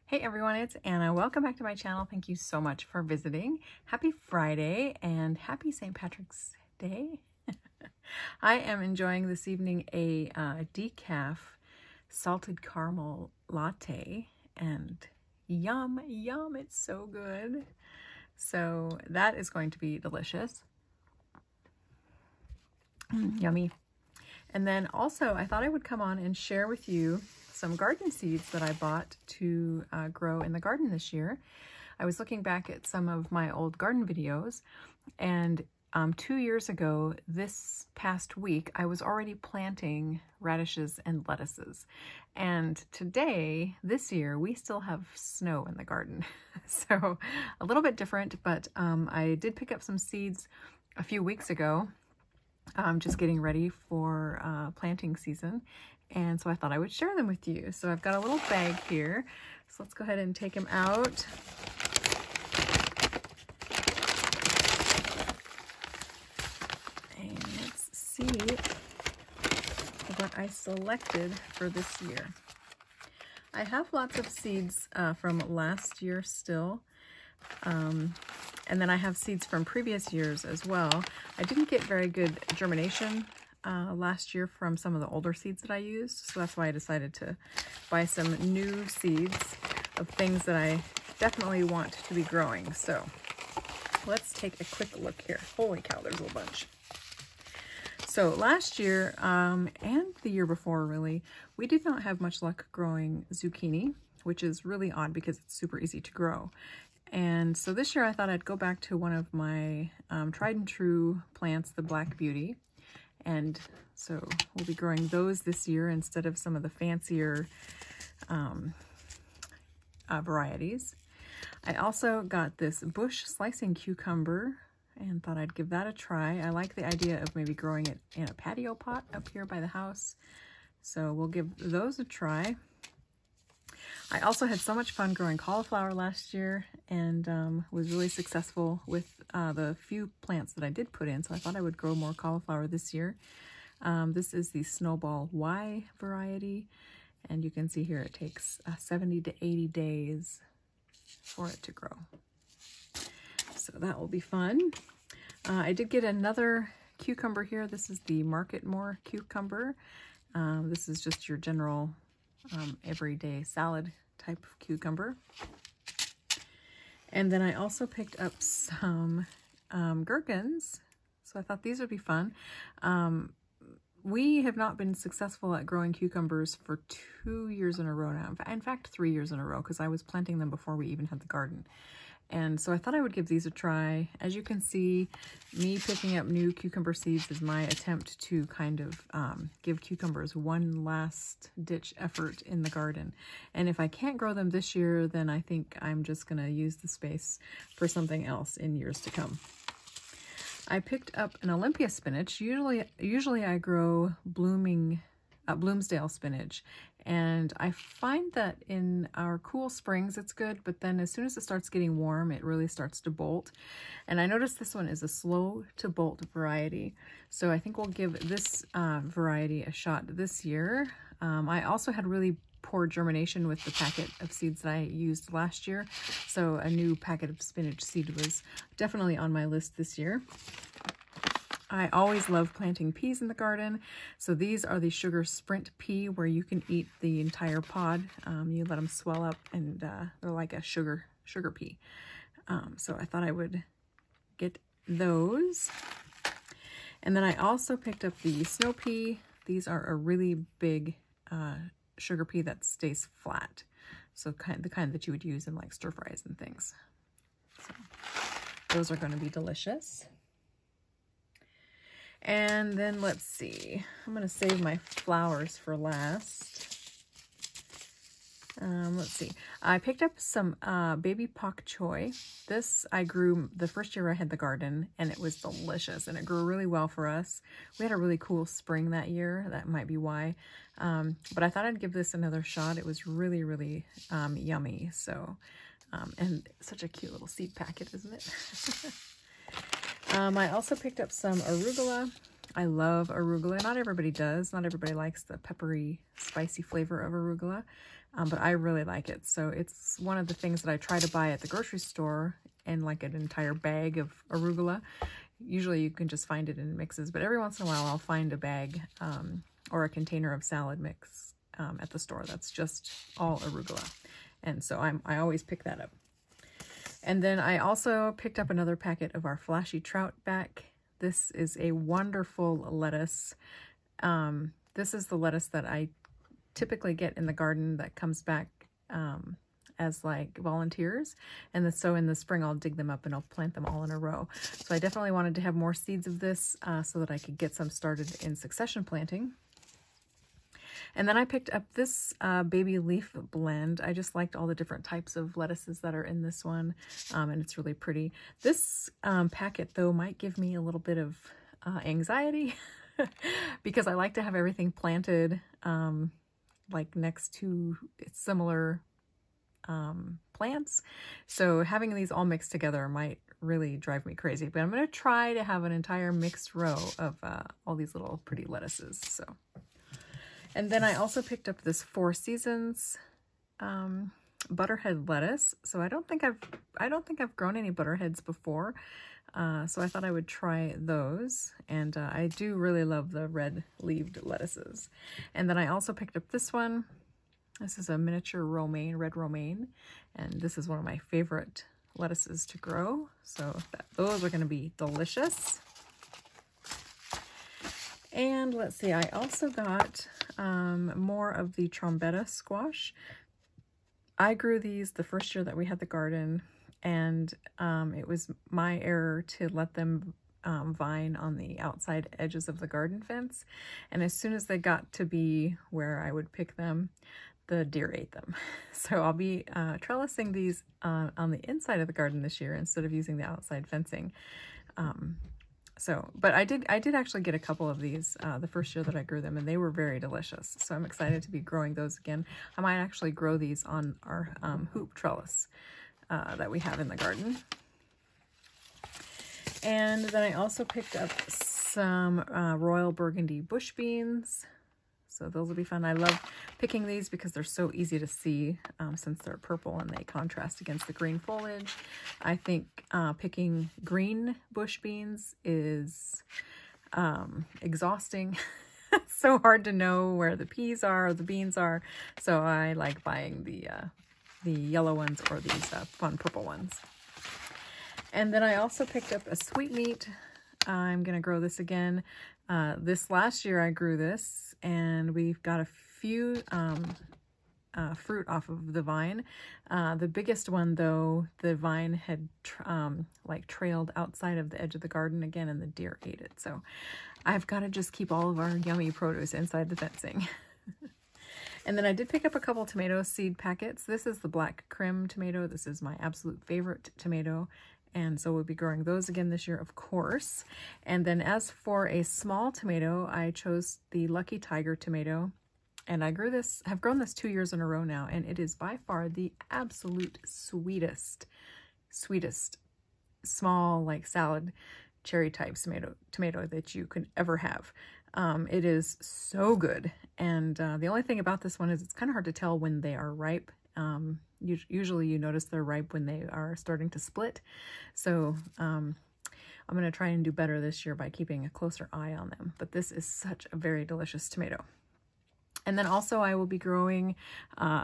Hey everyone, it's Anna. Welcome back to my channel. Thank you so much for visiting. Happy Friday and happy St. Patrick's Day. I am enjoying this evening a decaf salted caramel latte, and yum, it's so good. So that is going to be delicious. Yummy. And then also I thought I would come on and share with you some garden seeds that I bought to grow in the garden this year. I was looking back at some of my old garden videos, and 2 years ago, this past week, I was already planting radishes and lettuces. And today, this year, we still have snow in the garden. So a little bit different, but I did pick up some seeds a few weeks ago. Just getting ready for planting season, and so I thought I would share them with you. So I've got a little bag here, so let's go ahead and take them out. And let's see what I selected for this year. I have lots of seeds from last year still. And then I have seeds from previous years as well. I didn't get very good germination last year from some of the older seeds that I used, so that's why I decided to buy some new seeds of things that I definitely want to be growing. So let's take a quick look here. Holy cow, there's a bunch. So last year and the year before, really, we did not have much luck growing zucchini, which is really odd because it's super easy to grow. And so this year I thought I'd go back to one of my tried and true plants, the Black Beauty. And so we'll be growing those this year instead of some of the fancier varieties. I also got this bush slicing cucumber and thought I'd give that a try. I like the idea of maybe growing it in a patio pot up here by the house. So we'll give those a try. I also had so much fun growing cauliflower last year, and was really successful with the few plants that I did put in, so I thought I would grow more cauliflower this year. This is the Snowball Y variety, and you can see here it takes 70 to 80 days for it to grow. So that will be fun. I did get another cucumber here. This is the Market More cucumber. This is just your general everyday salad type of cucumber. And then I also picked up some gherkins, so I thought these would be fun. We have not been successful at growing cucumbers for 2 years in a row now. In fact, 3 years in a row, because I was planting them before we even had the garden. And so I thought I would give these a try. As you can see, me picking up new cucumber seeds is my attempt to kind of give cucumbers one last ditch effort in the garden. And if I can't grow them this year, then I think I'm just going to use the space for something else in years to come. I picked up an Olympia spinach. Usually I grow Bloomsdale spinach, and I find that in our cool springs it's good, but then as soon as it starts getting warm it really starts to bolt. And I noticed this one is a slow to bolt variety, so I think we'll give this variety a shot this year. I also had really poor germination with the packet of seeds that I used last year, so a new packet of spinach seed was definitely on my list this year. I always love planting peas in the garden. So these are the Sugar Sprint pea, where you can eat the entire pod. You let them swell up, and they're like a sugar pea. So I thought I would get those. And then I also picked up the snow pea. These are a really big sugar pea that stays flat. So the kind that you would use in like stir fries and things. So those are going to be delicious. And then let's see, I'm going to save my flowers for last. Let's see, I picked up some baby pak choi. This I grew the first year I had the garden, and it was delicious, and it grew really well for us. We had a really cool spring that year, that might be why. But I thought I'd give this another shot. It was really, really yummy. So, and such a cute little seed packet, isn't it? I also picked up some arugula. I love arugula. Not everybody does. Not everybody likes the peppery, spicy flavor of arugula. but I really like it. So it's one of the things that I try to buy at the grocery store in like an entire bag of arugula. Usually you can just find it in mixes, but every once in a while I'll find a bag or a container of salad mix at the store that's just all arugula. And so I always pick that up. And then I also picked up another packet of our Flashy Trout back. This is a wonderful lettuce. This is the lettuce that I typically get in the garden that comes back as like volunteers. And so in the spring, I'll dig them up and I'll plant them all in a row. So I definitely wanted to have more seeds of this so that I could get some started in succession planting. And then I picked up this baby leaf blend. I just liked all the different types of lettuces that are in this one, and it's really pretty. This packet, though, might give me a little bit of anxiety because I like to have everything planted like next to similar plants. So having these all mixed together might really drive me crazy, but I'm going to try to have an entire mixed row of all these little pretty lettuces. So. And then I also picked up this Four Seasons butterhead lettuce. So I don't think I've grown any butterheads before. So I thought I would try those. And I do really love the red-leaved lettuces. And then I also picked up this one. This is a miniature romaine, red romaine. And this is one of my favorite lettuces to grow. So those are going to be delicious. And let's see, I also got more of the trombetta squash. I grew these the first year that we had the garden, and it was my error to let them vine on the outside edges of the garden fence. And as soon as they got to be where I would pick them, the deer ate them. So I'll be trellising these on the inside of the garden this year instead of using the outside fencing. But I did actually get a couple of these the first year that I grew them, and they were very delicious. So I'm excited to be growing those again. I might actually grow these on our hoop trellis that we have in the garden. And then I also picked up some Royal Burgundy bush beans. So those will be fun. I love picking these because they're so easy to see since they're purple and they contrast against the green foliage. I think picking green bush beans is exhausting. It's so hard to know where the peas are or the beans are. So I like buying the yellow ones or these fun purple ones. And then I also picked up a sweetmeat. I'm going to grow this again. This last year I grew this, and we've got a few fruit off of the vine. The biggest one, though, the vine had trailed outside of the edge of the garden again, and the deer ate it. So I've got to just keep all of our yummy produce inside the fencing. And then I did pick up a couple tomato seed packets. This is the Black Krim tomato. This is my absolute favorite tomato. And so we'll be growing those again this year, of course. And then as for a small tomato, I chose the Lucky Tiger tomato. And I have grown this 2 years in a row now. And it is by far the absolute sweetest small, like salad cherry type tomato that you could ever have. It is so good. And the only thing about this one is it's kind of hard to tell when they are ripe. Usually you notice they're ripe when they are starting to split. So I'm going to try and do better this year by keeping a closer eye on them. But this is such a very delicious tomato. And then also I will be growing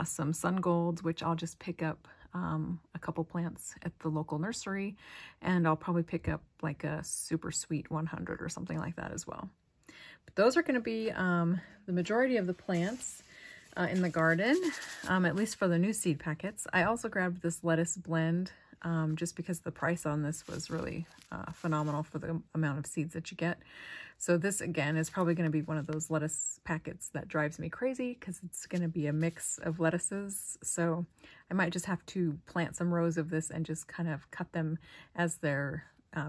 some sun golds, which I'll just pick up a couple plants at the local nursery. And I'll probably pick up like a super sweet 100 or something like that as well. But those are going to be the majority of the plants in the garden, at least for the new seed packets. I also grabbed this lettuce blend just because the price on this was really phenomenal for the amount of seeds that you get. So this, again, is probably going to be one of those lettuce packets that drives me crazy because it's going to be a mix of lettuces. So I might just have to plant some rows of this and just kind of cut them as their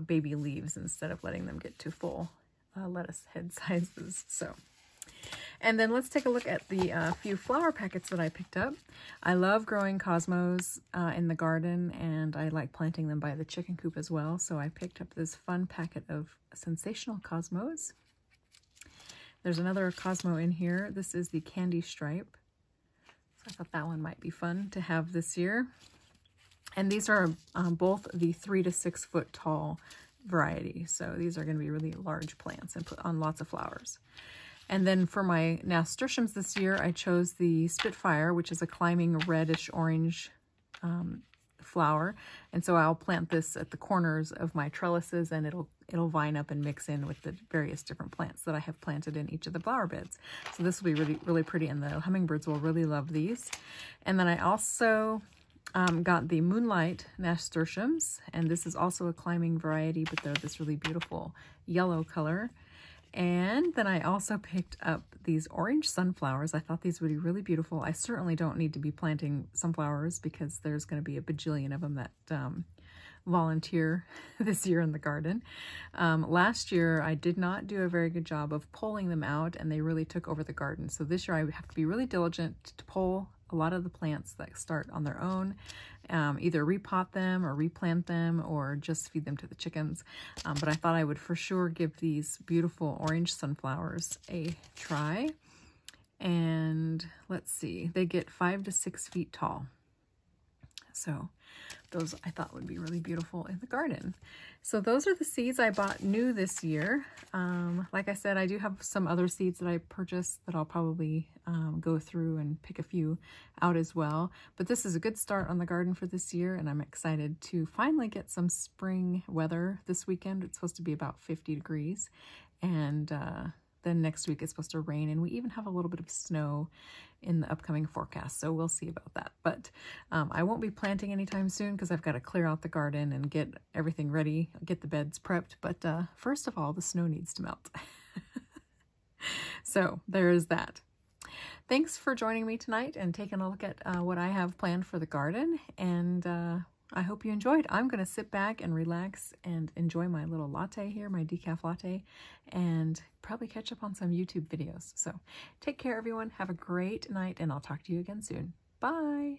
baby leaves instead of letting them get to full lettuce head sizes. So. And then let's take a look at the few flower packets that I picked up. I love growing cosmos in the garden, and I like planting them by the chicken coop as well. So I picked up this fun packet of sensational cosmos. There's another cosmo in here. This is the candy stripe. So I thought that one might be fun to have this year. And these are both the 3 to 6 foot tall variety. So these are going to be really large plants and put on lots of flowers. And then for my nasturtiums this year, I chose the Spitfire, which is a climbing reddish orange flower. And so I'll plant this at the corners of my trellises, and it'll vine up and mix in with the various different plants that I have planted in each of the flower beds. So this will be really, really pretty, and the hummingbirds will really love these. And then I also got the Moonlight nasturtiums, and this is also a climbing variety, but they're this really beautiful yellow color. And then I also picked up these orange sunflowers. I thought these would be really beautiful. I certainly don't need to be planting sunflowers because there's going to be a bajillion of them that volunteer this year in the garden. Last year, I did not do a very good job of pulling them out, and they really took over the garden. So this year, I would have to be really diligent to pull a lot of the plants that start on their own, either repot them or replant them or just feed them to the chickens. But I thought I would for sure give these beautiful orange sunflowers a try. And let's see, they get 5 to 6 feet tall. So those I thought would be really beautiful in the garden. So those are the seeds I bought new this year. Like I said, I do have some other seeds that I purchased that I'll probably go through and pick a few out as well. But this is a good start on the garden for this year, and I'm excited to finally get some spring weather this weekend. It's supposed to be about 50 degrees, and then next week it's supposed to rain, and we even have a little bit of snow in the upcoming forecast, so we'll see about that. But I won't be planting anytime soon because I've got to clear out the garden and get everything ready, get the beds prepped. But first of all, the snow needs to melt. So there is that. Thanks for joining me tonight and taking a look at what I have planned for the garden, and I hope you enjoyed. I'm going to sit back and relax and enjoy my little latte here, my decaf latte, and probably catch up on some YouTube videos. So take care, everyone. Have a great night, and I'll talk to you again soon. Bye.